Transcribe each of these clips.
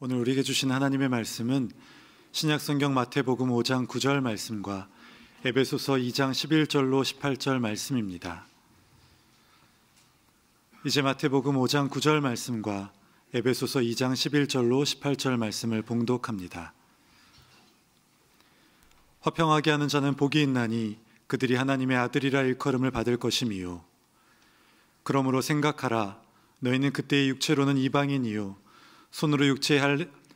오늘 우리에게 주신 하나님의 말씀은 신약성경 마태복음 5장 9절 말씀과 에베소서 2장 11절로 18절 말씀입니다. 이제 마태복음 5장 9절 말씀과 에베소서 2장 11절로 18절 말씀을 봉독합니다. 화평하게 하는 자는 복이 있나니 그들이 하나님의 아들이라 일컬음을 받을 것임이요. 그러므로 생각하라. 너희는 그때의 육체로는 이방인이요 손으로 육체에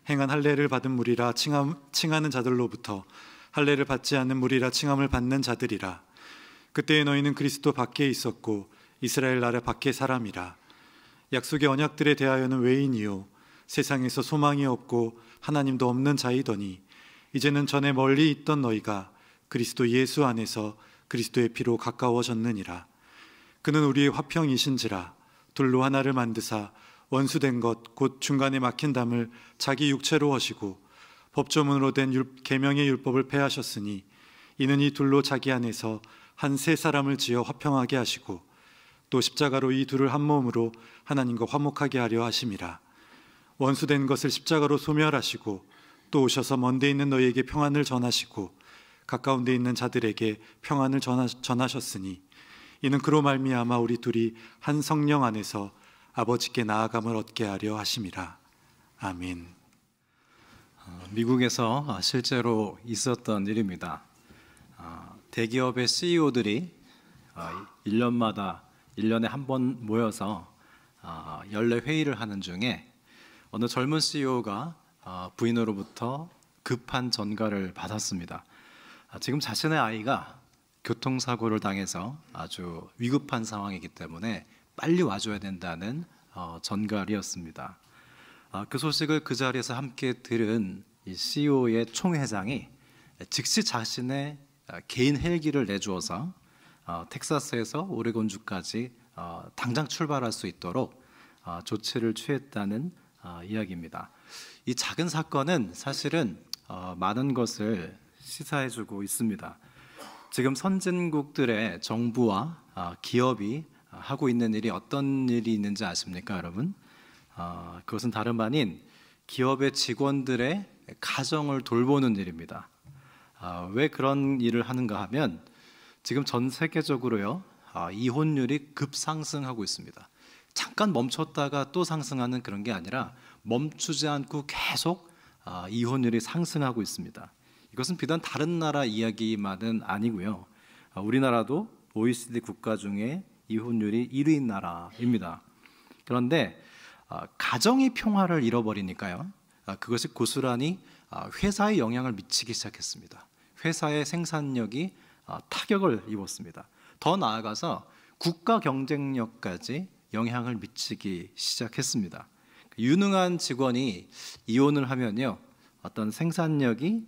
행한 할례를 받은 무리라 칭하는 자들로부터 할례를 받지 않는 무리라 칭함을 받는 자들이라. 그때의 너희는 그리스도 밖에 있었고 이스라엘 나라 밖의 사람이라. 약속의 언약들에 대하여는 외인이요 세상에서 소망이 없고 하나님도 없는 자이더니 이제는 전에 멀리 있던 너희가 그리스도 예수 안에서 그리스도의 피로 가까워졌느니라. 그는 우리의 화평이신지라. 둘로 하나를 만드사 원수된 것 곧 중간에 막힌 담을 자기 육체로 하시고 법조문으로 된 계명의 율법을 폐하셨으니 이는 이 둘로 자기 안에서 한 세 사람을 지어 화평하게 하시고 또 십자가로 이 둘을 한 몸으로 하나님과 화목하게 하려 하심이라. 원수된 것을 십자가로 소멸하시고 또 오셔서 먼데 있는 너희에게 평안을 전하시고 가까운 데 있는 자들에게 평안을 전하셨으니 이는 그로 말미암아 우리 둘이 한 성령 안에서 아버지께 나아감을 얻게 하려 하심이라. 아멘. 미국에서 실제로 있었던 일입니다. 대기업의 CEO들이 1년에 한 번 모여서 연례 회의를 하는 중에 어느 젊은 CEO가 부인으로부터 급한 전가를 받았습니다. 지금 자신의 아이가 교통사고를 당해서 아주 위급한 상황이기 때문에 빨리 와줘야 된다는 전갈이었습니다. 그 소식을 그 자리에서 함께 들은 이 CEO의 총회장이 즉시 자신의 개인 헬기를 내주어서 텍사스에서 오레곤주까지 당장 출발할 수 있도록 조치를 취했다는 이야기입니다. 이 작은 사건은 사실은 많은 것을 시사해주고 있습니다. 지금 선진국들의 정부와 기업이 하고 있는 일이 어떤 일이 있는지 아십니까, 여러분? 그것은 다름 아닌 기업의 직원들의 가정을 돌보는 일입니다. 왜 그런 일을 하는가 하면 지금 전 세계적으로요, 이혼율이 급상승하고 있습니다. 잠깐 멈췄다가 또 상승하는 그런 게 아니라 멈추지 않고 계속 이혼율이 상승하고 있습니다. 이것은 비단 다른 나라 이야기만은 아니고요. 우리나라도 OECD 국가 중에 이혼율이 1위인 나라입니다. 그런데 가정의 평화를 잃어버리니까요, 그것이 고스란히 회사에 영향을 미치기 시작했습니다. 회사의 생산력이 타격을 입었습니다. 더 나아가서 국가 경쟁력까지 영향을 미치기 시작했습니다. 유능한 직원이 이혼을 하면요, 어떤 생산력이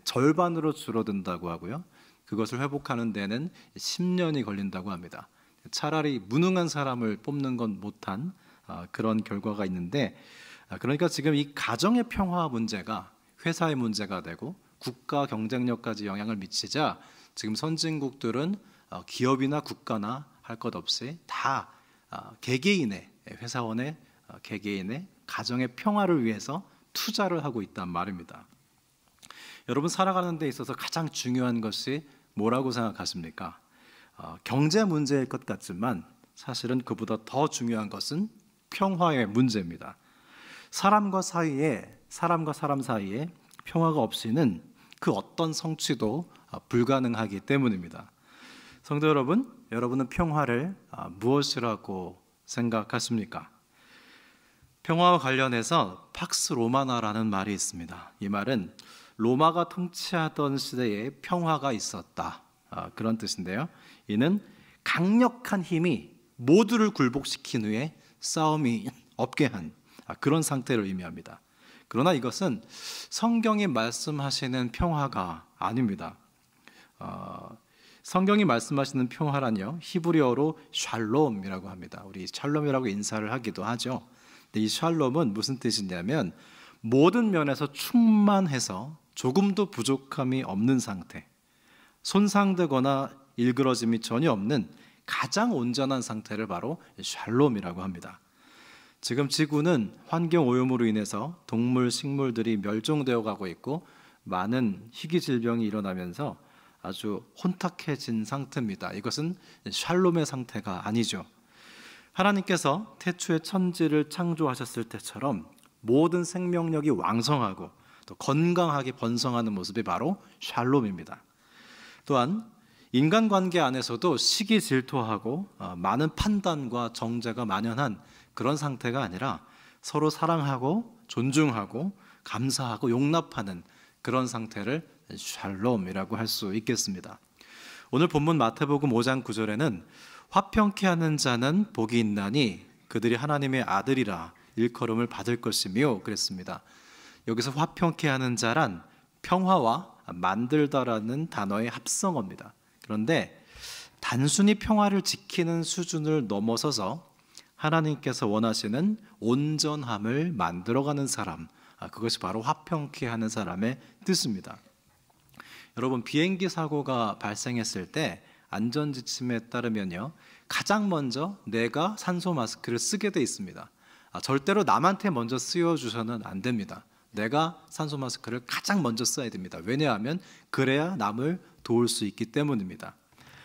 절반으로 줄어든다고 하고요, 그것을 회복하는 데는 10년이 걸린다고 합니다. 차라리 무능한 사람을 뽑는 건 못한 그런 결과가 있는데, 그러니까 지금 이 가정의 평화 문제가 회사의 문제가 되고 국가 경쟁력까지 영향을 미치자 지금 선진국들은 기업이나 국가나 할 것 없이 다 개개인의 회사원의 개개인의 가정의 평화를 위해서 투자를 하고 있단 말입니다. 여러분, 살아가는 데 있어서 가장 중요한 것이 뭐라고 생각하십니까? 경제 문제일 것 같지만 사실은 그보다 더 중요한 것은 평화의 문제입니다. 사람과 사람 사이에 평화가 없이는 그 어떤 성취도 불가능하기 때문입니다. 성도 여러분, 여러분은 평화를 무엇이라고 생각하십니까? 평화와 관련해서 팍스 로마나라는 말이 있습니다. 이 말은 로마가 통치하던 시대에 평화가 있었다, 그런 뜻인데요. 이는 강력한 힘이 모두를 굴복시킨 후에 싸움이 없게 한 그런 상태를 의미합니다. 그러나 이것은 성경이 말씀하시는 평화가 아닙니다. 성경이 말씀하시는 평화란요, 히브리어로 샬롬이라고 합니다. 우리 샬롬이라고 인사를 하기도 하죠. 근데 이 샬롬은 무슨 뜻이냐면 모든 면에서 충만해서 조금도 부족함이 없는 상태, 손상되거나 일그러짐이 전혀 없는 가장 온전한 상태를 바로 샬롬이라고 합니다. 지금 지구는 환경 오염으로 인해서 동물, 식물들이 멸종되어 가고 있고 많은 희귀 질병이 일어나면서 아주 혼탁해진 상태입니다. 이것은 샬롬의 상태가 아니죠. 하나님께서 태초에 천지를 창조하셨을 때처럼 모든 생명력이 왕성하고 또 건강하게 번성하는 모습이 바로 샬롬입니다. 또한 인간관계 안에서도 시기 질투하고 많은 판단과 정죄가 만연한 그런 상태가 아니라 서로 사랑하고 존중하고 감사하고 용납하는 그런 상태를 샬롬이라고 할 수 있겠습니다. 오늘 본문 마태복음 5장 9절에는 화평케 하는 자는 복이 있나니 그들이 하나님의 아들이라 일컬음을 받을 것이며 그랬습니다. 여기서 화평케 하는 자란 평화와 만들다라는 단어의 합성어입니다. 그런데 단순히 평화를 지키는 수준을 넘어서서 하나님께서 원하시는 온전함을 만들어가는 사람, 그것이 바로 화평케 하는 사람의 뜻입니다. 여러분, 비행기 사고가 발생했을 때 안전지침에 따르면요, 가장 먼저 내가 산소 마스크를 쓰게 돼 있습니다. 절대로 남한테 먼저 씌워주셔는 안 됩니다. 내가 산소 마스크를 가장 먼저 써야 됩니다. 왜냐하면 그래야 남을 도울 수 있기 때문입니다.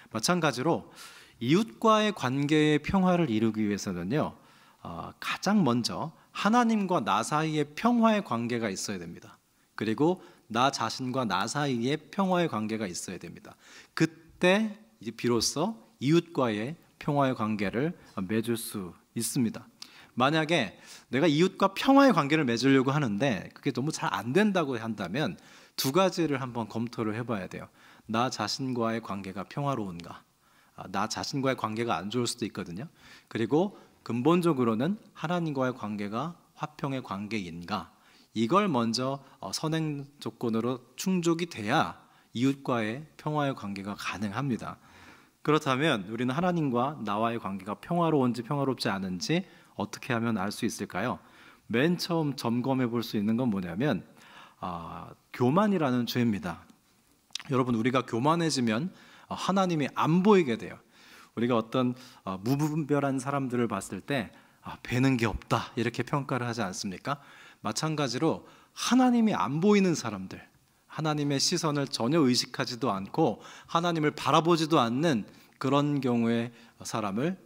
마찬가지로 이웃과의 관계의 평화를 이루기 위해서는요, 가장 먼저 하나님과 나 사이에 평화의 관계가 있어야 됩니다. 그리고 나 자신과 나 사이에 평화의 관계가 있어야 됩니다. 그때 이제 비로소 이웃과의 평화의 관계를 맺을 수 있습니다. 만약에 내가 이웃과 평화의 관계를 맺으려고 하는데 그게 너무 잘 안 된다고 한다면 두 가지를 한번 검토를 해봐야 돼요. 나 자신과의 관계가 평화로운가? 나 자신과의 관계가 안 좋을 수도 있거든요. 그리고 근본적으로는 하나님과의 관계가 화평의 관계인가? 이걸 먼저 선행 조건으로 충족이 돼야 이웃과의 평화의 관계가 가능합니다. 그렇다면 우리는 하나님과 나와의 관계가 평화로운지 평화롭지 않은지 어떻게 하면 알 수 있을까요? 맨 처음 점검해 볼 수 있는 건 뭐냐면 교만이라는 죄입니다. 여러분, 우리가 교만해지면 하나님이 안 보이게 돼요. 우리가 어떤 무분별한 사람들을 봤을 때 배는 게 없다 이렇게 평가를 하지 않습니까? 마찬가지로 하나님이 안 보이는 사람들, 하나님의 시선을 전혀 의식하지도 않고 하나님을 바라보지도 않는 그런 경우의 사람을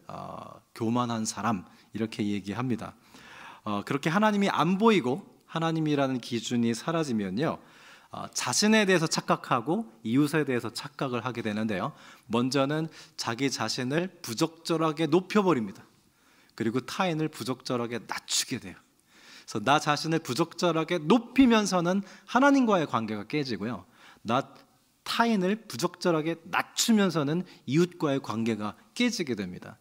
교만한 사람 이렇게 얘기합니다. 그렇게 하나님이 안 보이고 하나님이라는 기준이 사라지면요, 자신에 대해서 착각하고 이웃에 대해서 착각을 하게 되는데요, 먼저는 자기 자신을 부적절하게 높여버립니다. 그리고 타인을 부적절하게 낮추게 돼요. 그래서 나 자신을 부적절하게 높이면서는 하나님과의 관계가 깨지고요, 타인을 부적절하게 낮추면서는 이웃과의 관계가 깨지게 됩니다.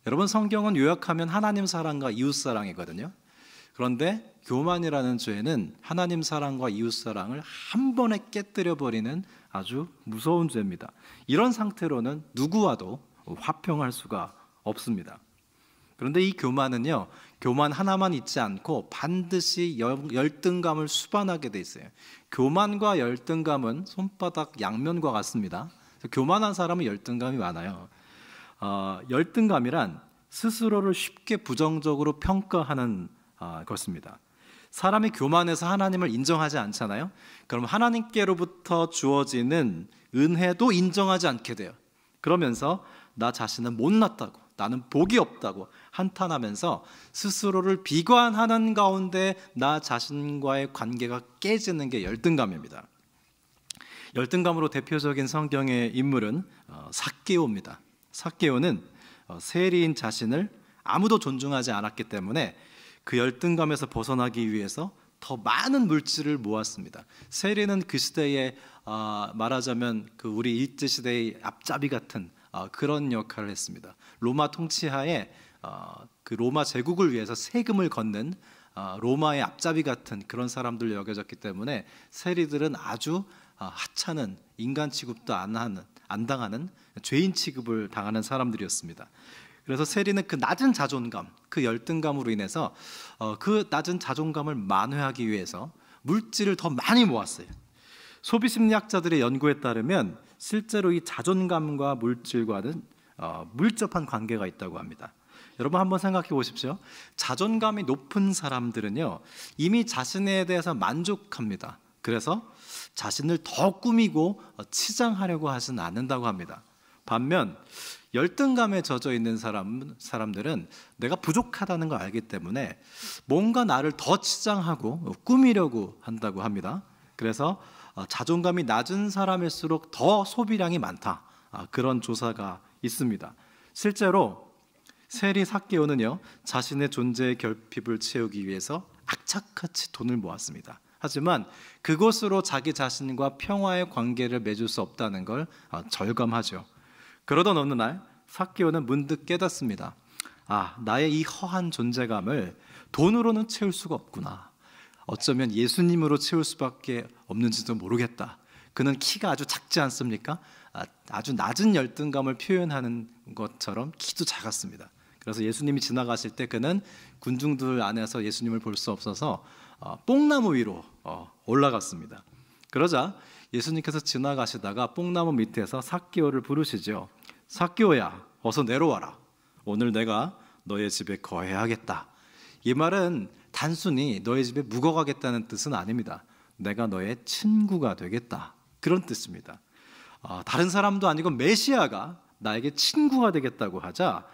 여러분, 성경은 요약하면 하나님 사랑과 이웃 사랑이거든요. 그런데 교만이라는 죄는 하나님 사랑과 이웃 사랑을 한 번에 깨뜨려 버리는 아주 무서운 죄입니다. 이런 상태로는 누구와도 화평할 수가 없습니다. 그런데 이 교만은요, 교만 하나만 있지 않고 반드시 열등감을 수반하게 돼 있어요. 교만과 열등감은 손바닥 양면과 같습니다. 교만한 사람은 열등감이 많아요. 열등감이란 스스로를 쉽게 부정적으로 평가하는 것입니다. 사람이 교만해서 하나님을 인정하지 않잖아요. 그럼 하나님께로부터 주어지는 은혜도 인정하지 않게 돼요. 그러면서 나 자신은 못났다고, 나는 복이 없다고 한탄하면서 스스로를 비관하는 가운데 나 자신과의 관계가 깨지는 게 열등감입니다. 열등감으로 대표적인 성경의 인물은 삭개오입니다. 삭개오는 세리인 자신을 아무도 존중하지 않았기 때문에 그 열등감에서 벗어나기 위해서 더 많은 물질을 모았습니다. 세리는 그 시대에 말하자면 그 우리 일제 시대의 앞잡이 같은 그런 역할을 했습니다. 로마 통치하에 그 로마 제국을 위해서 세금을 걷는 로마의 앞잡이 같은 그런 사람들로 여겨졌기 때문에 세리들은 아주 하찮은 인간 취급도 안 당하는 죄인 취급을 당하는 사람들이었습니다. 그래서 세리는 그 낮은 자존감, 그 열등감으로 인해서 그 낮은 자존감을 만회하기 위해서 물질을 더 많이 모았어요. 소비심리학자들의 연구에 따르면 실제로 이 자존감과 물질과는 밀접한 관계가 있다고 합니다. 여러분 한번 생각해 보십시오. 자존감이 높은 사람들은요, 이미 자신에 대해서 만족합니다. 그래서 자신을 더 꾸미고 치장하려고 하진 않는다고 합니다. 반면 열등감에 젖어 있는 사람들은 내가 부족하다는 걸 알기 때문에 뭔가 나를 더 치장하고 꾸미려고 한다고 합니다. 그래서 자존감이 낮은 사람일수록 더 소비량이 많다, 그런 조사가 있습니다. 실제로 세리 삭개오는요, 자신의 존재의 결핍을 채우기 위해서 악착같이 돈을 모았습니다. 하지만 그것으로 자기 자신과 평화의 관계를 맺을 수 없다는 걸 절감하죠. 그러던 어느 날 삭개오는 문득 깨닫습니다. 나의 이 허한 존재감을 돈으로는 채울 수가 없구나. 어쩌면 예수님으로 채울 수밖에 없는지도 모르겠다. 그는 키가 아주 작지 않습니까? 아주 낮은 열등감을 표현하는 것처럼 키도 작았습니다. 그래서 예수님이 지나가실 때 그는 군중들 안에서 예수님을 볼 수 없어서 뽕나무 위로 올라갔습니다. 그러자 예수님께서 지나가시다가 뽕나무 밑에서 삭개오를 부르시죠. 삭개오야, 어서 내려와라. 오늘 내가 너의 집에 거해하겠다. 이 말은 단순히 너의 집에 묵어가겠다는 뜻은 아닙니다. 내가 너의 친구가 되겠다, 그런 뜻입니다. 다른 사람도 아니고 메시아가 나에게 친구가 되겠다고 하자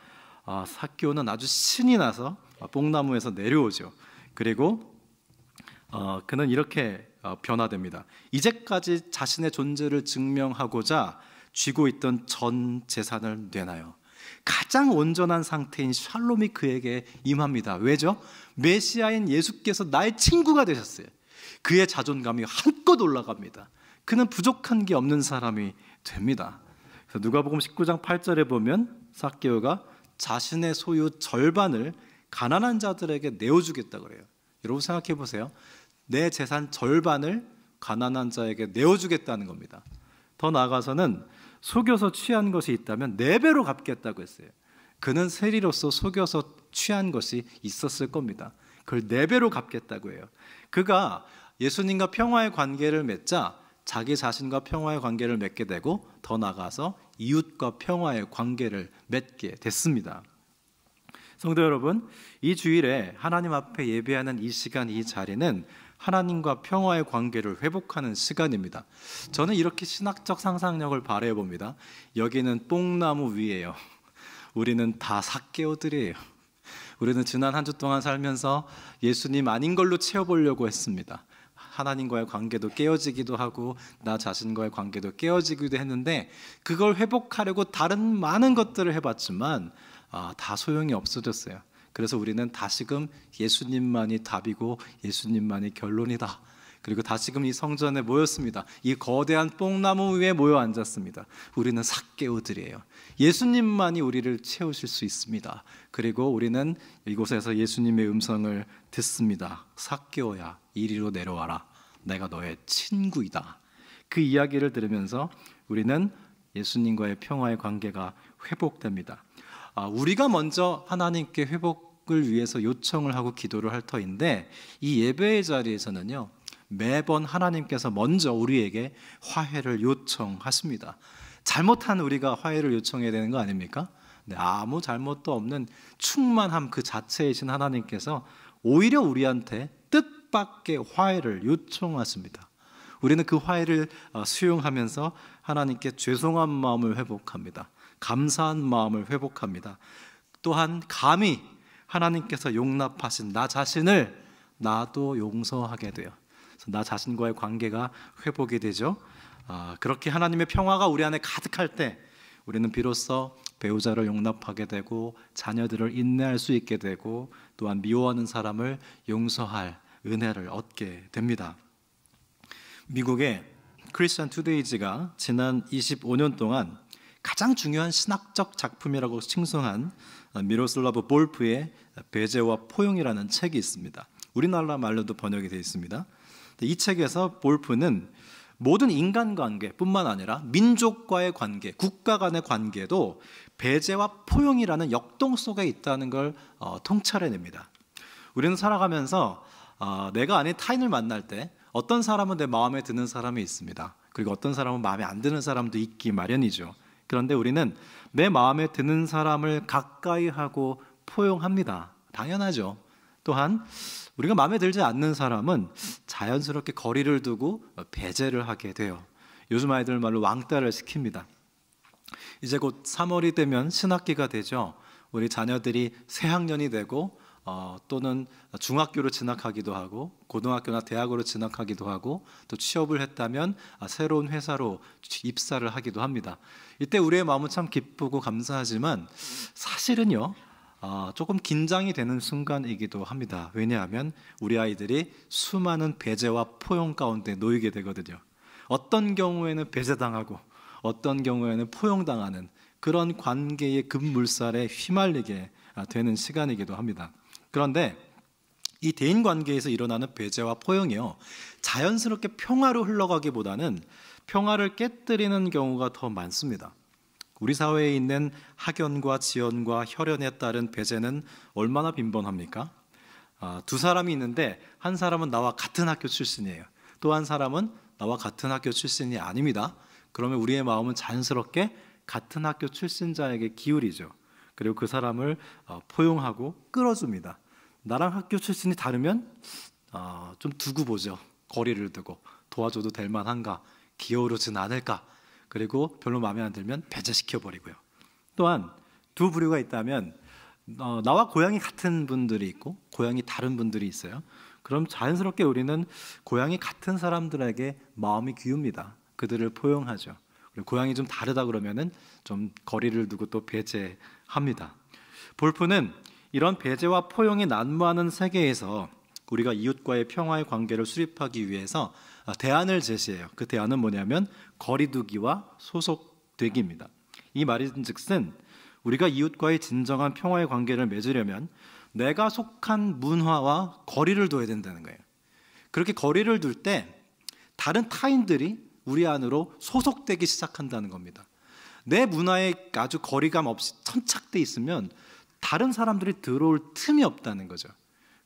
삭개오는 아주 신이 나서 뽕나무에서 내려오죠. 그리고 그는 이렇게 변화됩니다. 이제까지 자신의 존재를 증명하고자 쥐고 있던 전 재산을 내놔요. 가장 온전한 상태인 샬롬이 그에게 임합니다. 왜죠? 메시아인 예수께서 나의 친구가 되셨어요. 그의 자존감이 한껏 올라갑니다. 그는 부족한 게 없는 사람이 됩니다. 그래서 누가복음 19장 8절에 보면 삭개오가 자신의 소유 절반을 가난한 자들에게 내어주겠다고 그래요. 여러분 생각해 보세요. 내 재산 절반을 가난한 자에게 내어주겠다는 겁니다. 더 나아가서는 속여서 취한 것이 있다면 4배로 갚겠다고 했어요. 그는 세리로서 속여서 취한 것이 있었을 겁니다. 그걸 4배로 갚겠다고 해요. 그가 예수님과 평화의 관계를 맺자 자기 자신과 평화의 관계를 맺게 되고 더 나아가서 이웃과 평화의 관계를 맺게 됐습니다. 성도 여러분, 이 주일에 하나님 앞에 예배하는 이 시간, 이 자리는 하나님과 평화의 관계를 회복하는 시간입니다. 저는 이렇게 신학적 상상력을 발휘해 봅니다. 여기는 뽕나무 위에요. 우리는 다 삭개오들이에요. 우리는 지난 한 주 동안 살면서 예수님 아닌 걸로 채워보려고 했습니다. 하나님과의 관계도 깨어지기도 하고 나 자신과의 관계도 깨어지기도 했는데 그걸 회복하려고 다른 많은 것들을 해봤지만 다 소용이 없어졌어요. 그래서 우리는 다시금 예수님만이 답이고 예수님만이 결론이다. 그리고 다시금 이 성전에 모였습니다. 이 거대한 뽕나무 위에 모여 앉았습니다. 우리는 삭개오들이에요. 예수님만이 우리를 채우실 수 있습니다. 그리고 우리는 이곳에서 예수님의 음성을 듣습니다. 삭개오야, 이리로 내려와라. 내가 너의 친구이다. 그 이야기를 들으면서 우리는 예수님과의 평화의 관계가 회복됩니다. 우리가 먼저 하나님께 회복을 위해서 요청을 하고 기도를 할 터인데 이 예배의 자리에서는요, 매번 하나님께서 먼저 우리에게 화해를 요청하십니다. 잘못한 우리가 화해를 요청해야 되는 거 아닙니까? 네, 아무 잘못도 없는 충만함 그 자체이신 하나님께서 오히려 우리한테 뜻밖의 화해를 요청하십니다. 우리는 그 화해를 수용하면서 하나님께 죄송한 마음을 회복합니다. 감사한 마음을 회복합니다. 또한 감히 하나님께서 용납하신 나 자신을 나도 용서하게 돼요. 그래서 나 자신과의 관계가 회복이 되죠. 그렇게 하나님의 평화가 우리 안에 가득할 때 우리는 비로소 배우자를 용납하게 되고 자녀들을 인내할 수 있게 되고 또한 미워하는 사람을 용서할 은혜를 얻게 됩니다. 미국의 크리스천 투데이즈가 지난 25년 동안 가장 중요한 신학적 작품이라고 칭송한 미로슬라브 볼프의 배제와 포용이라는 책이 있습니다. 우리나라 말로도 번역이 되어 있습니다. 이 책에서 볼프는 모든 인간관계뿐만 아니라 민족과의 관계, 국가 간의 관계도 배제와 포용이라는 역동 속에 있다는 걸 통찰해냅니다. 우리는 살아가면서 내가 아닌 타인을 만날 때 어떤 사람은 내 마음에 드는 사람이 있습니다. 그리고 어떤 사람은 마음에 안 드는 사람도 있기 마련이죠. 그런데 우리는 내 마음에 드는 사람을 가까이 하고 포용합니다. 당연하죠. 또한 우리가 마음에 들지 않는 사람은 자연스럽게 거리를 두고 배제를 하게 돼요. 요즘 아이들 말로 왕따를 시킵니다. 이제 곧 3월이 되면 신학기가 되죠. 우리 자녀들이 새학년이 되고 또는 중학교로 진학하기도 하고 고등학교나 대학으로 진학하기도 하고 또 취업을 했다면 새로운 회사로 입사를 하기도 합니다. 이때 우리의 마음은 참 기쁘고 감사하지만 사실은요, 조금 긴장이 되는 순간이기도 합니다. 왜냐하면 우리 아이들이 수많은 배제와 포용 가운데 놓이게 되거든요. 어떤 경우에는 배제당하고 어떤 경우에는 포용당하는 그런 관계의 급물살에 휘말리게 되는 시간이기도 합니다. 그런데 이 대인관계에서 일어나는 배제와 포용이요, 자연스럽게 평화로 흘러가기보다는 평화를 깨뜨리는 경우가 더 많습니다. 우리 사회에 있는 학연과 지연과 혈연에 따른 배제는 얼마나 빈번합니까? 두 사람이 있는데 한 사람은 나와 같은 학교 출신이에요. 또 한 사람은 나와 같은 학교 출신이 아닙니다. 그러면 우리의 마음은 자연스럽게 같은 학교 출신자에게 기울이죠. 그리고 그 사람을 포용하고 끌어줍니다. 나랑 학교 출신이 다르면 좀 두고 보죠. 거리를 두고 도와줘도 될 만한가, 기어오르진 않을까, 그리고 별로 마음에 안 들면 배제시켜버리고요. 또한 두 부류가 있다면 나와 고향이 같은 분들이 있고 고향이 다른 분들이 있어요. 그럼 자연스럽게 우리는 고향이 같은 사람들에게 마음이 기웁니다. 그들을 포용하죠. 그리고 고향이 좀 다르다 그러면은 좀 거리를 두고 또 배제합니다. 볼프는 이런 배제와 포용이 난무하는 세계에서 우리가 이웃과의 평화의 관계를 수립하기 위해서 대안을 제시해요. 그 대안은 뭐냐면 거리두기와 소속되기입니다. 이 말인즉슨 우리가 이웃과의 진정한 평화의 관계를 맺으려면 내가 속한 문화와 거리를 둬야 된다는 거예요. 그렇게 거리를 둘 때 다른 타인들이 우리 안으로 소속되기 시작한다는 겁니다. 내 문화에 아주 거리감 없이 천착돼 있으면 다른 사람들이 들어올 틈이 없다는 거죠.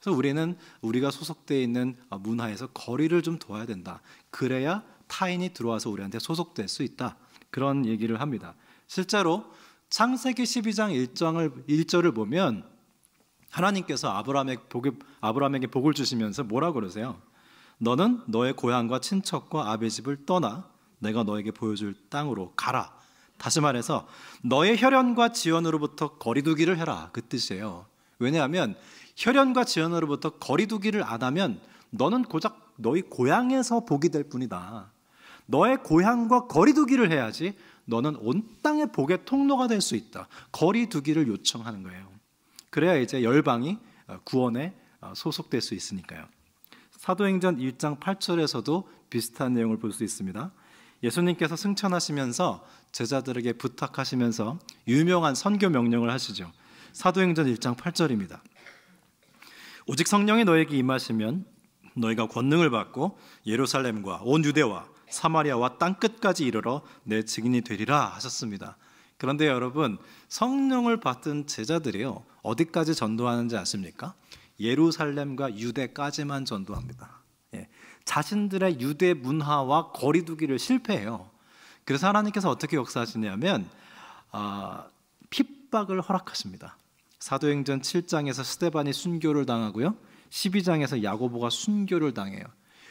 그래서 우리는 우리가 소속되어 있는 문화에서 거리를 좀 둬야 된다. 그래야 타인이 들어와서 우리한테 소속될 수 있다. 그런 얘기를 합니다. 실제로 창세기 12장 1절을 보면 하나님께서 아브라함에게 복을 주시면서 뭐라고 그러세요? 너는 너의 고향과 친척과 아비 집을 떠나 내가 너에게 보여줄 땅으로 가라. 다시 말해서 너의 혈연과 지연으로부터 거리두기를 해라. 그 뜻이에요. 왜냐하면 혈연과 지연으로부터 거리두기를 안 하면 너는 고작 너희 고향에서 복이 될 뿐이다. 너의 고향과 거리두기를 해야지 너는 온 땅의 복의 통로가 될 수 있다. 거리두기를 요청하는 거예요. 그래야 이제 열방이 구원에 소속될 수 있으니까요. 사도행전 1장 8절에서도 비슷한 내용을 볼 수 있습니다. 예수님께서 승천하시면서 제자들에게 부탁하시면서 유명한 선교 명령을 하시죠. 사도행전 1장 8절입니다. 오직 성령이 너에게 임하시면 너희가 권능을 받고 예루살렘과 온 유대와 사마리아와 땅끝까지 이르러 내 증인이 되리라 하셨습니다. 그런데 여러분, 성령을 받은 제자들이요, 어디까지 전도하는지 아십니까? 예루살렘과 유대까지만 전도합니다. 자신들의 유대 문화와 거리두기를 실패해요. 그래서 하나님께서 어떻게 역사하시냐면 핍박을 허락하십니다. 사도행전 7장에서 스데반이 순교를 당하고요, 12장에서 야고보가 순교를 당해요.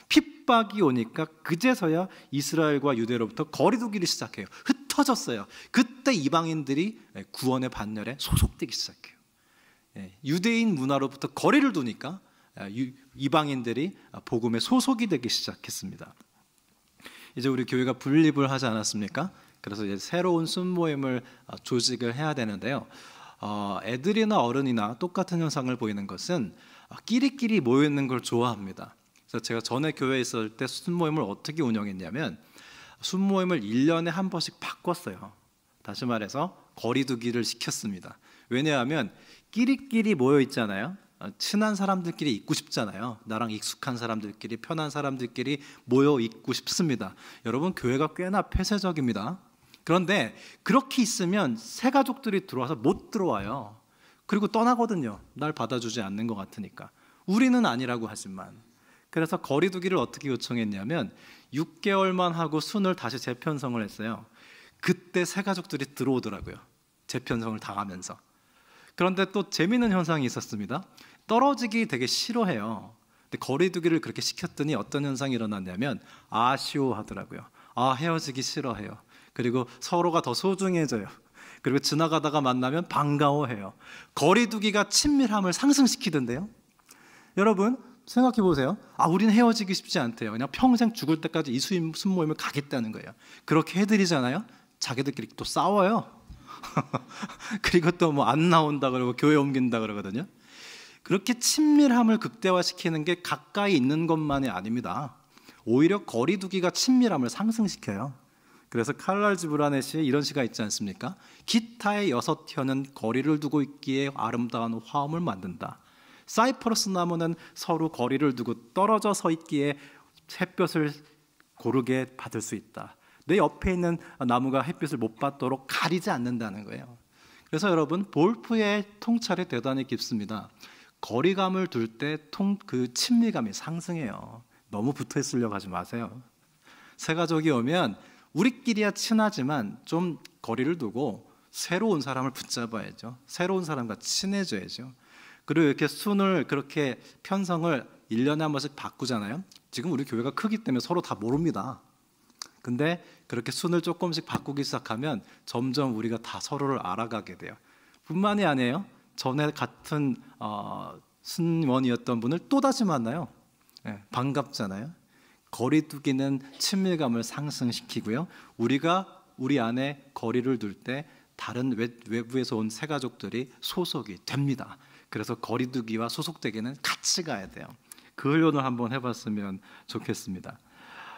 핍박이 오니까 그제서야 이스라엘과 유대로부터 거리두기를 시작해요. 흩어졌어요. 그때 이방인들이 구원의 반열에 소속되기 시작해요. 유대인 문화로부터 거리를 두니까 이방인들이 복음에 소속이 되기 시작했습니다. 이제 우리 교회가 분립을 하지 않았습니까? 그래서 이제 새로운 순모임을 조직을 해야 되는데요. 애들이나 어른이나 똑같은 현상을 보이는 것은 끼리끼리 모여 있는 걸 좋아합니다. 그래서 제가 전에 교회에 있을 때 순모임을 어떻게 운영했냐면 순모임을 1년에 한 번씩 바꿨어요. 다시 말해서 거리두기를 시켰습니다. 왜냐하면 끼리끼리 모여 있잖아요. 친한 사람들끼리 있고 싶잖아요. 나랑 익숙한 사람들끼리, 편한 사람들끼리 모여 있고 싶습니다. 여러분, 교회가 꽤나 폐쇄적입니다. 그런데 그렇게 있으면 새 가족들이 들어와서 못 들어와요. 그리고 떠나거든요. 날 받아주지 않는 것 같으니까. 우리는 아니라고 하지만. 그래서 거리두기를 어떻게 요청했냐면 6개월만 하고 순을 다시 재편성을 했어요. 그때 새 가족들이 들어오더라고요. 재편성을 당하면서. 그런데 또 재미있는 현상이 있었습니다. 떨어지기 되게 싫어해요. 근데 거리두기를 그렇게 시켰더니 어떤 현상이 일어났냐면 아쉬워하더라고요. 헤어지기 싫어해요. 그리고 서로가 더 소중해져요. 그리고 지나가다가 만나면 반가워해요. 거리두기가 친밀함을 상승시키던데요. 여러분 생각해 보세요. 우리는 헤어지기 쉽지 않대요. 그냥 평생 죽을 때까지 이 순모임을 가겠다는 거예요. 그렇게 해드리잖아요. 자기들끼리 또 싸워요. 그리고 또 뭐 안 나온다 그러고 교회 옮긴다 그러거든요. 그렇게 친밀함을 극대화시키는 게 가까이 있는 것만이 아닙니다. 오히려 거리두기가 친밀함을 상승시켜요. 그래서 칼날 지브라넷이 이런 시가 있지 않습니까? 기타의 6혀는 거리를 두고 있기에 아름다운 화음을 만든다. 사이퍼러스 나무는 서로 거리를 두고 떨어져 서 있기에 햇볕을 고르게 받을 수 있다. 내 옆에 있는 나무가 햇빛을 못 받도록 가리지 않는다는 거예요. 그래서 여러분 볼프의 통찰이 대단히 깊습니다. 거리감을 둘 때 그 친밀감이 상승해요. 너무 붙어 있으려고 하지 마세요. 새 가족이 오면 우리끼리야 친하지만 좀 거리를 두고 새로운 사람을 붙잡아야죠. 새로운 사람과 친해져야죠. 그리고 이렇게 순을 그렇게 편성을 1년에 한 번씩 바꾸잖아요. 지금 우리 교회가 크기 때문에 서로 다 모릅니다. 근데 그렇게 순을 조금씩 바꾸기 시작하면 점점 우리가 다 서로를 알아가게 돼요. 뿐만이 아니에요. 전에 같은 순원이었던 분을 또다시 만나요. 반갑잖아요. 거리두기는 친밀감을 상승시키고요. 우리가 우리 안에 거리를 둘 때 다른 외부에서 온 새 가족들이 소속이 됩니다. 그래서 거리두기와 소속되기는 같이 가야 돼요. 그 훈련을 한번 해봤으면 좋겠습니다.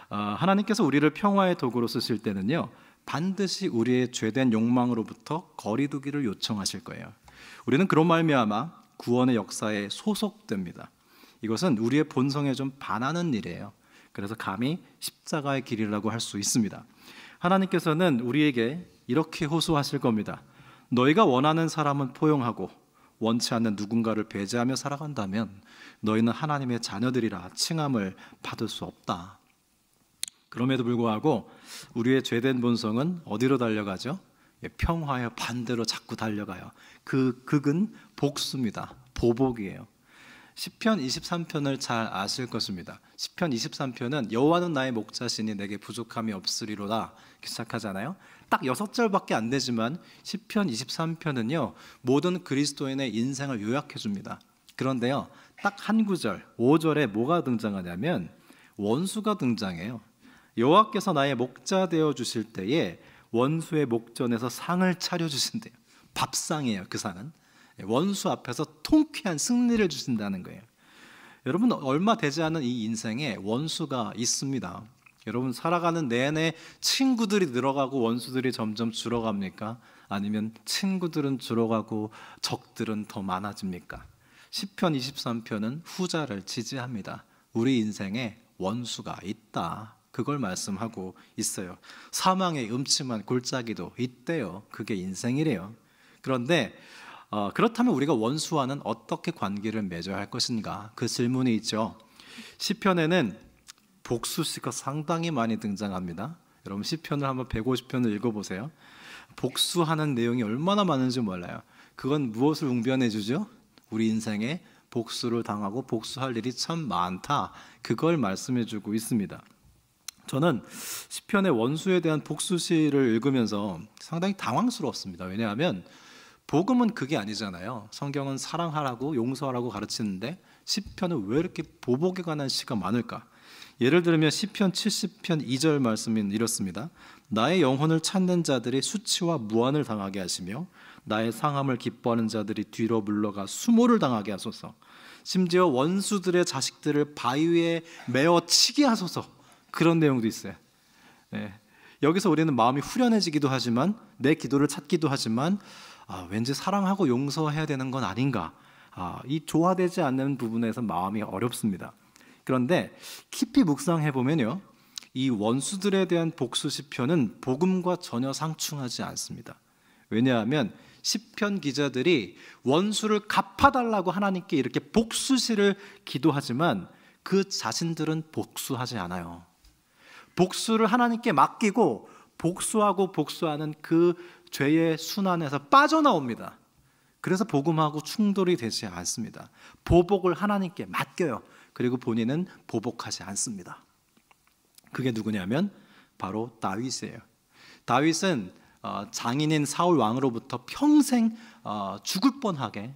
하나님께서 우리를 평화의 도구로 쓰실 때는요, 반드시 우리의 죄된 욕망으로부터 거리두기를 요청하실 거예요. 우리는 그런 말미암아 구원의 역사에 소속됩니다. 이것은 우리의 본성에 좀 반하는 일이에요. 그래서 감히 십자가의 길이라고 할 수 있습니다. 하나님께서는 우리에게 이렇게 호소하실 겁니다. 너희가 원하는 사람은 포용하고 원치 않는 누군가를 배제하며 살아간다면 너희는 하나님의 자녀들이라 칭함을 받을 수 없다. 그럼에도 불구하고 우리의 죄된 본성은 어디로 달려가죠? 평화의 반대로 자꾸 달려가요. 그 극은 복수입니다. 보복이에요. 시편 23편을 잘 아실 것입니다. 시편 23편은 여호와는 나의 목자시니 내게 부족함이 없으리로다 시작하잖아요. 딱 6절밖에 안 되지만 시편 23편은요 모든 그리스도인의 인생을 요약해 줍니다. 그런데요 딱 한 구절 5절에 뭐가 등장하냐면 원수가 등장해요. 여호와께서 나의 목자 되어 주실 때에 원수의 목전에서 상을 차려 주신대요. 밥상이에요. 그 상은 원수 앞에서 통쾌한 승리를 주신다는 거예요. 여러분 얼마 되지 않은 이 인생에 원수가 있습니다. 여러분 살아가는 내내 친구들이 늘어가고 원수들이 점점 줄어갑니까? 아니면 친구들은 줄어가고 적들은 더 많아집니까? 시편 23편은 후자를 지지합니다. 우리 인생에 원수가 있다. 그걸 말씀하고 있어요. 사망의 음침한 골짜기도 있대요. 그게 인생이래요. 그런데 그렇다면 우리가 원수와는 어떻게 관계를 맺어야 할 것인가? 그 질문이 있죠. 시편에는 복수시가 상당히 많이 등장합니다. 여러분 시편을 한번 150편을 읽어보세요. 복수하는 내용이 얼마나 많은지 몰라요. 그건 무엇을 웅변해 주죠? 우리 인생에 복수를 당하고 복수할 일이 참 많다. 그걸 말씀해 주고 있습니다. 저는 시편의 원수에 대한 복수시를 읽으면서 상당히 당황스러웠습니다. 왜냐하면 복음은 그게 아니잖아요. 성경은 사랑하라고 용서하라고 가르치는데 시편은 왜 이렇게 보복에 관한 시가 많을까? 예를 들면 시편 70편 2절 말씀은 이렇습니다. 나의 영혼을 찾는 자들이 수치와 무한을 당하게 하시며 나의 상함을 기뻐하는 자들이 뒤로 물러가 수모를 당하게 하소서. 심지어 원수들의 자식들을 바위 위에 메어 치게 하소서. 그런 내용도 있어요. 여기서 우리는 마음이 후련해지기도 하지만 내 기도를 찾기도 하지만 왠지 사랑하고 용서해야 되는 건 아닌가. 이 조화되지 않는 부분에서 마음이 어렵습니다. 그런데 깊이 묵상해 보면요, 이 원수들에 대한 복수 시편은 복음과 전혀 상충하지 않습니다. 왜냐하면 시편 기자들이 원수를 갚아달라고 하나님께 이렇게 복수시를 기도하지만 그 자신들은 복수하지 않아요. 복수를 하나님께 맡기고 복수하고 복수하는 그 죄의 순환에서 빠져나옵니다. 그래서 복음하고 충돌이 되지 않습니다. 보복을 하나님께 맡겨요. 그리고 본인은 보복하지 않습니다. 그게 누구냐면 바로 다윗이에요. 다윗은 장인인 사울 왕으로부터 평생 죽을 뻔하게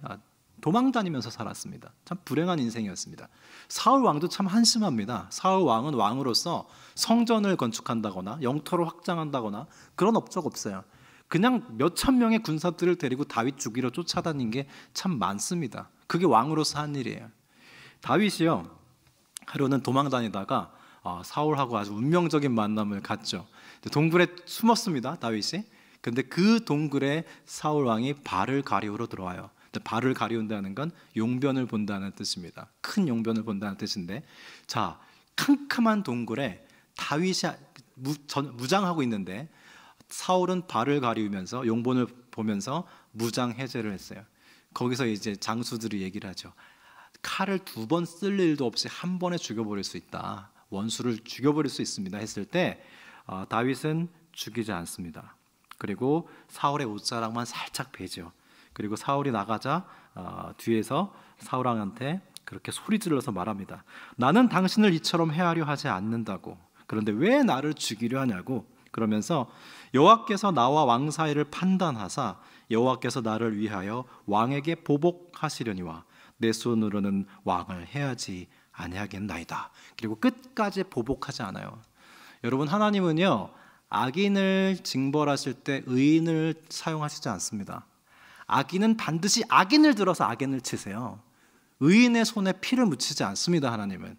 도망 다니면서 살았습니다. 참 불행한 인생이었습니다. 사울 왕도 참 한심합니다. 사울 왕은 왕으로서 성전을 건축한다거나 영토를 확장한다거나 그런 업적 없어요. 그냥 몇천 명의 군사들을 데리고 다윗 죽이러 쫓아다닌 게 참 많습니다. 그게 왕으로서 한 일이에요. 다윗이요, 하루는 도망 다니다가 사울하고 아주 운명적인 만남을 갖죠. 동굴에 숨었습니다, 다윗이. 근데 그 동굴에 사울 왕이 발을 가리우러 들어와요. 발을 가리운다는 건 용변을 본다는 뜻입니다. 큰 용변을 본다는 뜻인데, 자, 캄캄한 동굴에 다윗이 무장하고 있는데 사울은 발을 가리우면서 용변을 보면서 무장 해제를 했어요. 거기서 이제 장수들이 얘기를 하죠. 칼을 2번 쓸 일도 없이 한 번에 죽여버릴 수 있다. 원수를 죽여버릴 수 있습니다. 했을 때 다윗은 죽이지 않습니다. 그리고 사울의 옷자락만 살짝 베죠. 그리고 사울이 나가자 뒤에서 사울 왕한테 그렇게 소리 질러서 말합니다. 나는 당신을 이처럼 해하려 하지 않는다고. 그런데 왜 나를 죽이려 하냐고. 그러면서 여호와께서 나와 왕 사이를 판단하사 여호와께서 나를 위하여 왕에게 보복하시려니와 내 손으로는 왕을 해하지 아니하겠나이다. 그리고 끝까지 보복하지 않아요. 여러분, 하나님은요, 악인을 징벌하실 때 의인을 사용하시지 않습니다. 악인은 반드시 악인을 들어서 악인을 치세요. 의인의 손에 피를 묻히지 않습니다, 하나님은.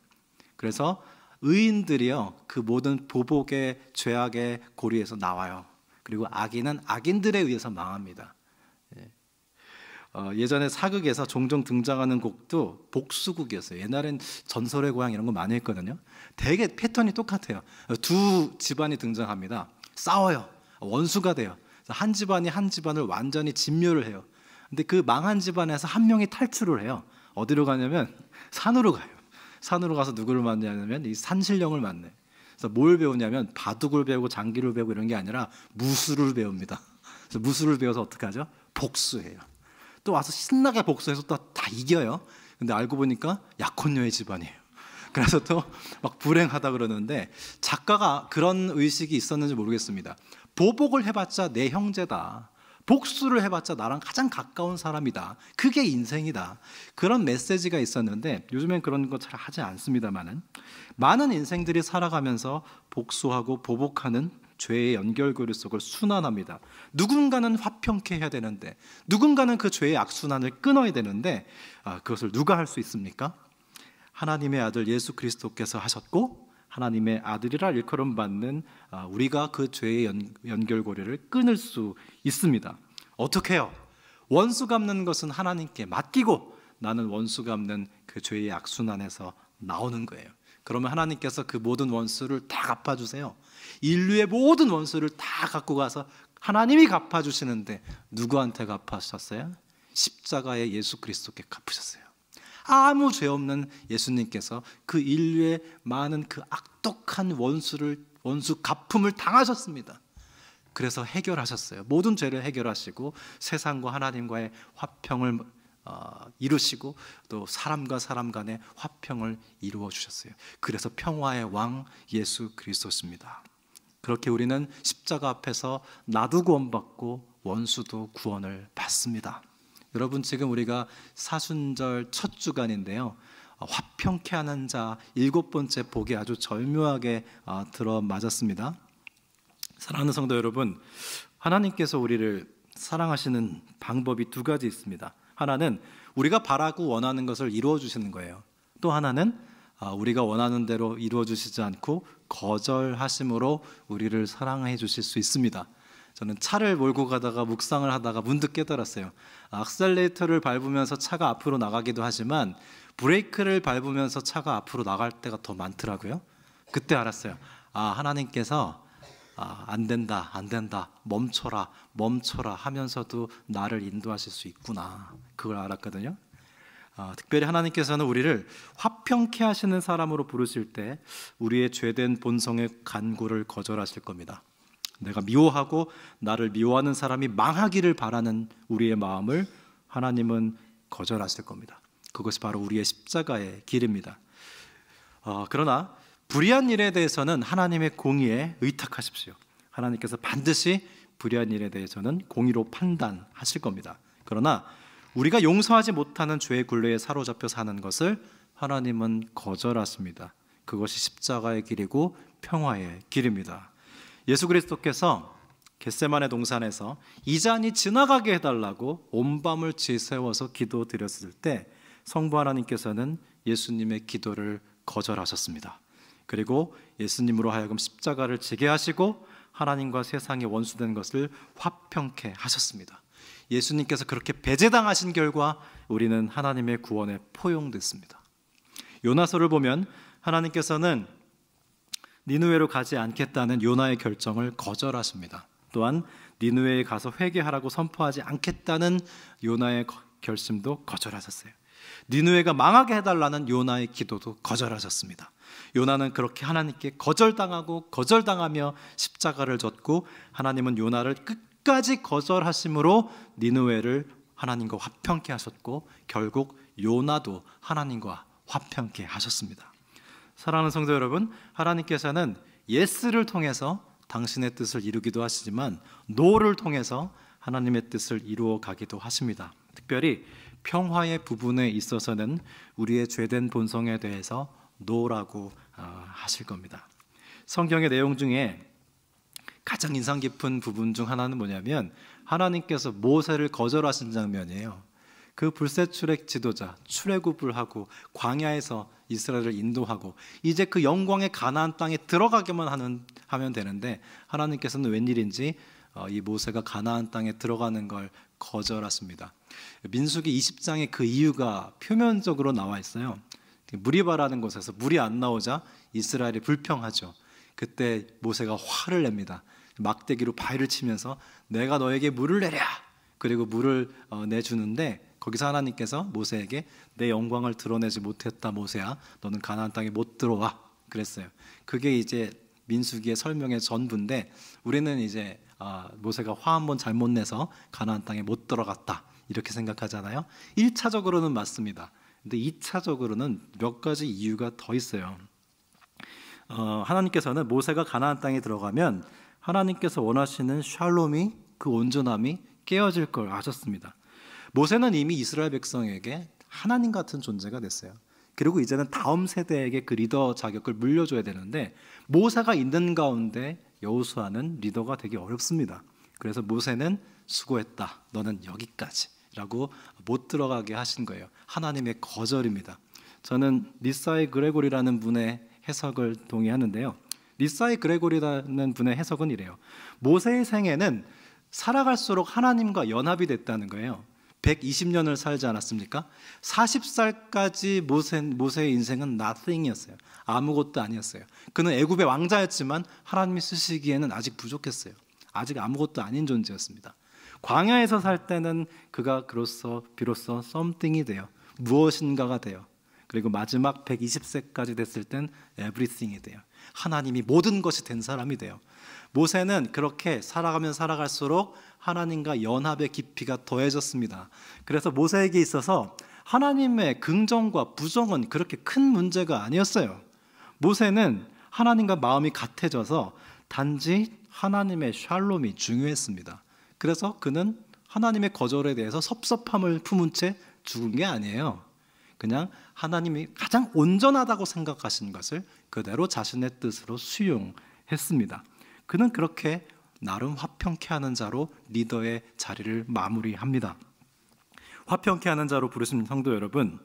그래서 의인들이요, 그 모든 보복의 죄악의 고리에서 나와요. 그리고 악인은 악인들에 의해서 망합니다. 예전에 사극에서 종종 등장하는 곡도 복수극이었어요. 옛날엔 전설의 고향 이런 거 많이 했거든요. 되게 패턴이 똑같아요. 두 집안이 등장합니다. 싸워요. 원수가 돼요. 한 집안이 한 집안을 완전히 진멸을 해요. 근데 그 망한 집안에서 한 명이 탈출을 해요. 어디로 가냐면 산으로 가요. 산으로 가서 누구를 만나냐면 이 산신령을 만나요. 그래서 뭘 배우냐면 바둑을 배우고 장기를 배우고 이런 게 아니라 무술을 배웁니다. 그래서 무술을 배워서 어떻게 하죠? 복수해요. 또 와서 신나게 복수해서 또 다 이겨요. 근데 알고 보니까 약혼녀의 집안이에요. 그래서 또 막 불행하다 그러는데, 작가가 그런 의식이 있었는지 모르겠습니다. 보복을 해봤자 내 형제다. 복수를 해봤자 나랑 가장 가까운 사람이다. 그게 인생이다. 그런 메시지가 있었는데 요즘엔 그런 거 잘 하지 않습니다만은, 많은 인생들이 살아가면서 복수하고 보복하는 죄의 연결고리 속을 순환합니다. 누군가는 화평케 해야 되는데, 누군가는 그 죄의 악순환을 끊어야 되는데, 그것을 누가 할 수 있습니까? 하나님의 아들 예수 그리스도께서 하셨고, 하나님의 아들이라 일컬음 받는 우리가 그 죄의 연결고리를 끊을 수 있습니다. 어떻게 해요? 원수 갚는 것은 하나님께 맡기고 나는 원수 갚는 그 죄의 악순환에서 나오는 거예요. 그러면 하나님께서 그 모든 원수를 다 갚아주세요. 인류의 모든 원수를 다 갖고 가서 하나님이 갚아주시는데, 누구한테 갚아주셨어요? 십자가의 예수 그리스도께 갚으셨어요. 아무 죄 없는 예수님께서 그 인류의 많은 그 악독한 원수 갚음을 당하셨습니다. 그래서 해결하셨어요. 모든 죄를 해결하시고 세상과 하나님과의 화평을 이루시고 또 사람과 사람 간의 화평을 이루어 주셨어요. 그래서 평화의 왕 예수 그리스도십니다. 그렇게 우리는 십자가 앞에서 나도 구원받고 원수도 구원을 받습니다. 여러분, 지금 우리가 사순절 첫 주간인데요, 화평케 하는 자 7번째 복이 아주 절묘하게 들어맞았습니다. 사랑하는 성도 여러분, 하나님께서 우리를 사랑하시는 방법이 2가지 있습니다. 하나는 우리가 바라고 원하는 것을 이루어 주시는 거예요. 또 하나는 우리가 원하는 대로 이루어 주시지 않고 거절하심으로 우리를 사랑해 주실 수 있습니다. 저는 차를 몰고 가다가 묵상을 하다가 문득 깨달았어요. 악셀레이터를 밟으면서 차가 앞으로 나가기도 하지만 브레이크를 밟으면서 차가 앞으로 나갈 때가 더 많더라고요. 그때 알았어요. 하나님께서 안 된다, 안 된다, 멈춰라, 멈춰라 하면서도 나를 인도하실 수 있구나. 그걸 알았거든요. 특별히 하나님께서는 우리를 화평케 하시는 사람으로 부르실 때 우리의 죄된 본성의 간구를 거절하실 겁니다. 내가 미워하고 나를 미워하는 사람이 망하기를 바라는 우리의 마음을 하나님은 거절하실 겁니다. 그것이 바로 우리의 십자가의 길입니다. 그러나 불의한 일에 대해서는 하나님의 공의에 의탁하십시오. 하나님께서 반드시 불의한 일에 대해서는 공의로 판단하실 겁니다. 그러나 우리가 용서하지 못하는 죄의 굴레에 사로잡혀 사는 것을 하나님은 거절하십니다. 그것이 십자가의 길이고 평화의 길입니다. 예수 그리스도께서 겟세마네 동산에서 이 잔이 지나가게 해달라고 온 밤을 지새워서 기도드렸을 때 성부 하나님께서는 예수님의 기도를 거절하셨습니다. 그리고 예수님으로 하여금 십자가를 지게 하시고 하나님과 세상의 원수된 것을 화평케 하셨습니다. 예수님께서 그렇게 배제당하신 결과 우리는 하나님의 구원에 포용됐습니다. 요나서를 보면 하나님께서는 니느웨로 가지 않겠다는 요나의 결정을 거절하십니다. 또한 니느웨에 가서 회개하라고 선포하지 않겠다는 요나의 결심도 거절하셨어요. 니느웨가 망하게 해달라는 요나의 기도도 거절하셨습니다. 요나는 그렇게 하나님께 거절당하며 십자가를 졌고 하나님은 요나를 끝까지 거절하심으로 니느웨를 하나님과 화평케 하셨고 결국 요나도 하나님과 화평케 하셨습니다. 사랑하는 성도 여러분, 하나님께서는 예스를 통해서 당신의 뜻을 이루기도 하시지만 노를 통해서 하나님의 뜻을 이루어 가기도 하십니다. 특별히 평화의 부분에 있어서는 우리의 죄된 본성에 대해서 노라고 하실 겁니다. 성경의 내용 중에 가장 인상 깊은 부분 중 하나는 뭐냐면 하나님께서 모세를 거절하신 장면이에요. 그 불세출의 지도자 출애굽을 하고 광야에서 이스라엘을 인도하고 이제 그 영광의 가나안 땅에 들어가기만 하면 되는데 하나님께서는 웬일인지 이 모세가 가나안 땅에 들어가는 걸 거절하십니다. 민수기 20장에 그 이유가 표면적으로 나와 있어요. 무리바라는 곳에서 물이 안 나오자 이스라엘이 불평하죠. 그때 모세가 화를 냅니다. 막대기로 바위를 치면서 내가 너에게 물을 내랴. 그리고 물을 내주는데 거기서 하나님께서 모세에게 내 영광을 드러내지 못했다 모세야, 너는 가나안 땅에 못 들어와 그랬어요. 그게 이제 민수기의 설명의 전부인데 우리는 이제 모세가 화 한 번 잘못 내서 가나안 땅에 못 들어갔다 이렇게 생각하잖아요. 1차적으로는 맞습니다. 근데 2차적으로는 몇 가지 이유가 더 있어요. 하나님께서는 모세가 가나안 땅에 들어가면 하나님께서 원하시는 샬롬이, 그 온전함이 깨어질 걸 아셨습니다. 모세는 이미 이스라엘 백성에게 하나님 같은 존재가 됐어요. 그리고 이제는 다음 세대에게 그 리더 자격을 물려줘야 되는데 모세가 있는 가운데 여호수아는 리더가 되기 어렵습니다. 그래서 모세는 수고했다, 너는 여기까지 라고 못 들어가게 하신 거예요. 하나님의 거절입니다. 저는 리사이 그레고리라는 분의 해석을 동의하는데요. 리사이 그레고리라는 분의 해석은 이래요. 모세의 생애는 살아갈수록 하나님과 연합이 됐다는 거예요. 120년을 살지 않았습니까? 40살까지 모세의 인생은 nothing이었어요. 아무것도 아니었어요. 그는 애굽의 왕자였지만 하나님이 쓰시기에는 아직 부족했어요. 아직 아무것도 아닌 존재였습니다. 광야에서 살 때는 그가 비로소 something이 돼요. 무엇인가가 돼요. 그리고 마지막 120세까지 됐을 땐 everything이 돼요. 하나님이 모든 것이 된 사람이 돼요. 모세는 그렇게 살아가면 살아갈수록 하나님과 연합의 깊이가 더해졌습니다. 그래서 모세에게 있어서 하나님의 긍정과 부정은 그렇게 큰 문제가 아니었어요. 모세는 하나님과 마음이 같아져서 단지 하나님의 샬롬이 중요했습니다. 그래서 그는 하나님의 거절에 대해서 섭섭함을 품은 채 죽은 게 아니에요. 그냥 하나님이 가장 온전하다고 생각하신 것을 그대로 자신의 뜻으로 수용했습니다. 그는 그렇게 나름 화평케 하는 자로 리더의 자리를 마무리합니다. 화평케 하는 자로 부르신 성도 여러분,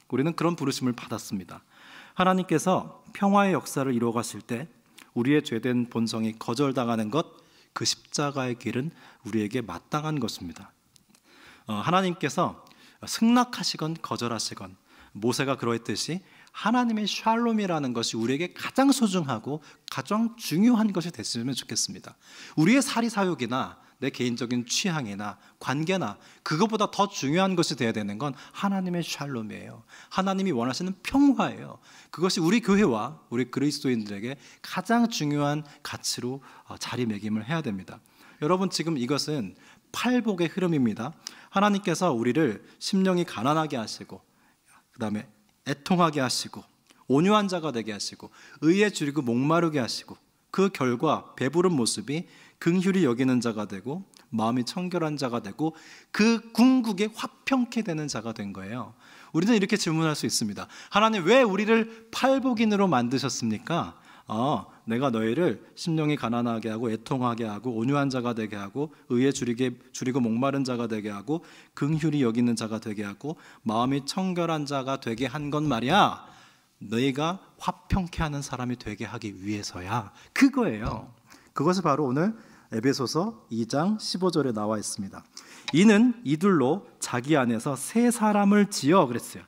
우리는 그런 부르심을 받았습니다. 하나님께서 평화의 역사를 이루어가실 때 우리의 죄된 본성이 거절당하는 것, 그 십자가의 길은 우리에게 마땅한 것입니다. 하나님께서 승낙하시건 거절하시건 모세가 그러했듯이 하나님의 샬롬이라는 것이 우리에게 가장 소중하고 가장 중요한 것이 됐으면 좋겠습니다. 우리의 사리사욕이나 내 개인적인 취향이나 관계나 그것보다 더 중요한 것이 되어야 되는 건 하나님의 샬롬이에요. 하나님이 원하시는 평화예요. 그것이 우리 교회와 우리 그리스도인들에게 가장 중요한 가치로 자리매김을 해야 됩니다. 여러분, 지금 이것은 팔복의 흐름입니다. 하나님께서 우리를 심령이 가난하게 하시고, 그 다음에 애통하게 하시고, 온유한 자가 되게 하시고, 의에 줄이고 목마르게 하시고, 그 결과 배부른 모습이 긍휼히 여기는 자가 되고 마음이 청결한 자가 되고 그 궁극에 화평케 되는 자가 된 거예요. 우리는 이렇게 질문할 수 있습니다. 하나님, 왜 우리를 팔복인으로 만드셨습니까? 내가 너희를 심령이 가난하게 하고 애통하게 하고 온유한 자가 되게 하고 의에 줄이고 목마른 자가 되게 하고 긍휼히 여기는 자가 되게 하고 마음이 청결한 자가 되게 한 건 말이야, 너희가 화평케 하는 사람이 되게 하기 위해서야. 그거예요. 그것이 바로 오늘 에베소서 2장 15절에 나와 있습니다. 이는 이둘로 자기 안에서 새 사람을 지어 그랬어요.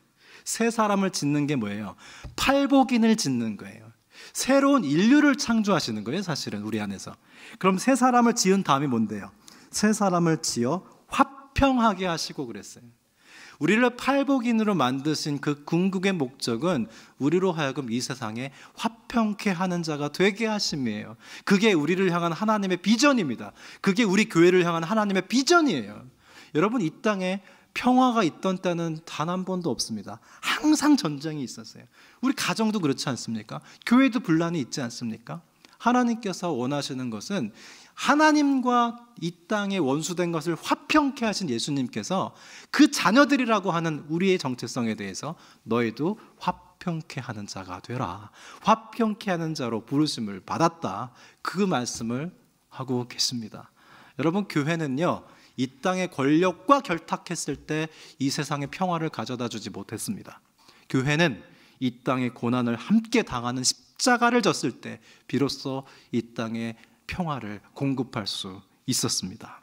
새 사람을 짓는 게 뭐예요? 팔복인을 짓는 거예요. 새로운 인류를 창조하시는 거예요, 사실은 우리 안에서. 그럼 새 사람을 지은 다음이 뭔데요? 새 사람을 지어 화평하게 하시고 그랬어요. 우리를 팔복인으로 만드신 그 궁극의 목적은 우리로 하여금 이 세상에 화평케 하는 자가 되게 하심이에요. 그게 우리를 향한 하나님의 비전입니다. 그게 우리 교회를 향한 하나님의 비전이에요. 여러분, 이 땅에 평화가 있던 때는 단 한 번도 없습니다. 항상 전쟁이 있었어요. 우리 가정도 그렇지 않습니까? 교회도 분란이 있지 않습니까? 하나님께서 원하시는 것은 하나님과 이 땅에 원수된 것을 화평케 하신 예수님께서 그 자녀들이라고 하는 우리의 정체성에 대해서 너희도 화평케 하는 자가 되라, 화평케 하는 자로 부르심을 받았다, 그 말씀을 하고 계십니다. 여러분, 교회는요, 이 땅의 권력과 결탁했을 때 이 세상의 평화를 가져다 주지 못했습니다. 교회는 이 땅의 고난을 함께 당하는 십자가를 졌을 때 비로소 이 땅에 평화를 공급할 수 있었습니다.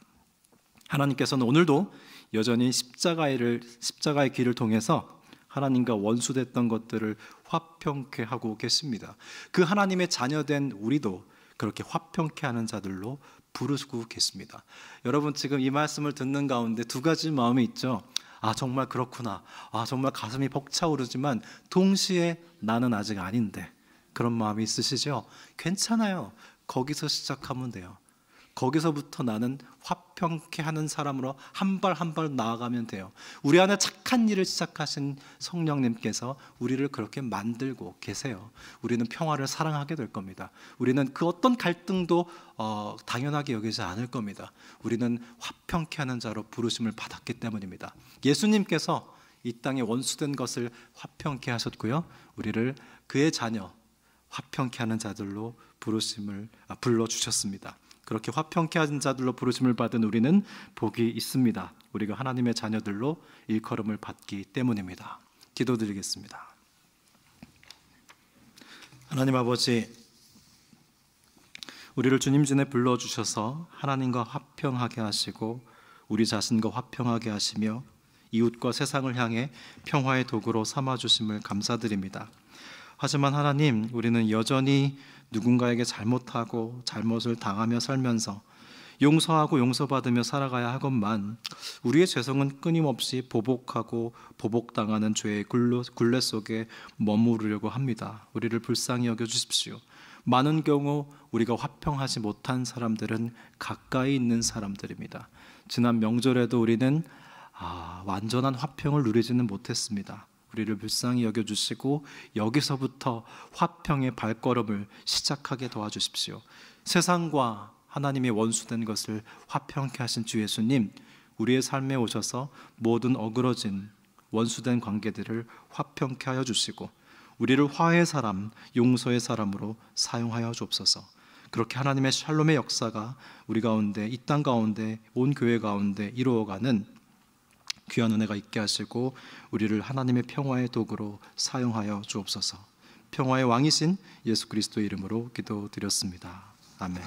하나님께서는 오늘도 여전히 십자가의 길을 통해서 하나님과 원수됐던 것들을 화평케 하고 계십니다. 그 하나님의 자녀된 우리도 그렇게 화평케 하는 자들로 부르시고 계십니다. 여러분, 지금 이 말씀을 듣는 가운데 두 가지 마음이 있죠. 정말 그렇구나. 정말 가슴이 벅차오르지만 동시에 나는 아직 아닌데, 그런 마음이 있으시죠? 괜찮아요. 거기서 시작하면 돼요. 거기서부터 나는 화평케 하는 사람으로 한 발 한 발 나아가면 돼요. 우리 안에 착한 일을 시작하신 성령님께서 우리를 그렇게 만들고 계세요. 우리는 평화를 사랑하게 될 겁니다. 우리는 그 어떤 갈등도 당연하게 여기지 않을 겁니다. 우리는 화평케 하는 자로 부르심을 받았기 때문입니다. 예수님께서 이 땅에 원수된 것을 화평케 하셨고요, 우리를 그의 자녀, 화평케 하는 자들로 불러주셨습니다. 그렇게 화평케 하는 자들로 부르심을 받은 우리는 복이 있습니다. 우리가 하나님의 자녀들로 일컬음을 받기 때문입니다. 기도드리겠습니다. 하나님 아버지, 우리를 주님 전에 불러주셔서 하나님과 화평하게 하시고 우리 자신과 화평하게 하시며 이웃과 세상을 향해 평화의 도구로 삼아주심을 감사드립니다. 하지만 하나님, 우리는 여전히 누군가에게 잘못하고 잘못을 당하며 살면서 용서하고 용서받으며 살아가야 하건만 우리의 죄성은 끊임없이 보복하고 보복당하는 죄의 굴레 속에 머무르려고 합니다. 우리를 불쌍히 여겨주십시오. 많은 경우 우리가 화평하지 못한 사람들은 가까이 있는 사람들입니다. 지난 명절에도 우리는 완전한 화평을 누리지는 못했습니다. 우리를 불쌍히 여겨주시고 여기서부터 화평의 발걸음을 시작하게 도와주십시오. 세상과 하나님의 원수된 것을 화평케 하신 주 예수님, 우리의 삶에 오셔서 모든 어그러진 원수된 관계들을 화평케 하여 주시고 우리를 화해의 사람, 용서의 사람으로 사용하여 주옵소서. 그렇게 하나님의 샬롬의 역사가 우리 가운데, 이 땅 가운데, 온 교회 가운데 이루어가는 귀한 은혜가 있게 하시고 우리를 하나님의 평화의 도구로 사용하여 주옵소서. 평화의 왕이신 예수 그리스도의 이름으로 기도드렸습니다. 아멘.